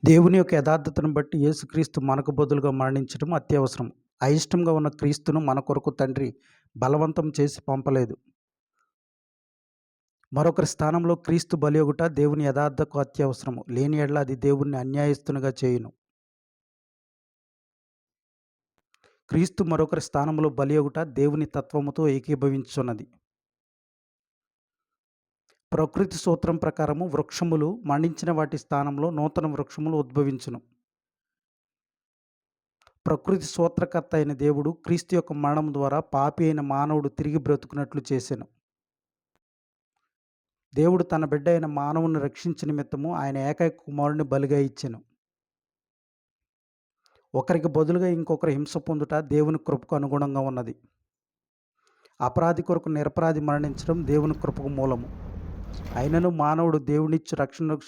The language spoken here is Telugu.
దేవుని యొక్క యథార్థతను బట్టి యేసుక్రీస్తు మనకు బదులుగా మరణించడం అత్యవసరం. అయిష్టంగా ఉన్న క్రీస్తును మన కొరకు తండ్రి బలవంతం చేసి పంపలేదు. మరొకరి స్థానంలో క్రీస్తు బలియొగుట దేవుని యథార్థకు అత్యవసరము. లేని యెడల అది దేవుణ్ణి అన్యాయస్తునిగా చేయును. క్రీస్తు మరొకరి స్థానంలో బలియొగుట దేవుని తత్వముతో ఏకీభవించుచున్నది. ప్రకృతి సూత్రం ప్రకారము వృక్షములు మరణించిన వాటి స్థానంలో నూతన వృక్షములు ఉద్భవించును. ప్రకృతి సూత్రకర్త అయిన దేవుడు క్రీస్తు యొక్క మరణం ద్వారా పాపి అయిన మానవుడు తిరిగి బ్రతుకున్నట్లు చేసెను. దేవుడు తన బిడ్డ అయిన మానవుని రక్షించు నిమిత్తము ఆయన ఏకైక కుమారుని బలిగా ఇచ్చెను. ఒకరికి బదులుగా ఇంకొకరు హింస పొందుట దేవుని కృపకు అనుగుణంగా ఉన్నది. అపరాధి కొరకు నిరపరాధి మరణించడం దేవుని కృపకు మూలము. అయినను మానవుడు దేవునిచ్చు రక్షణకు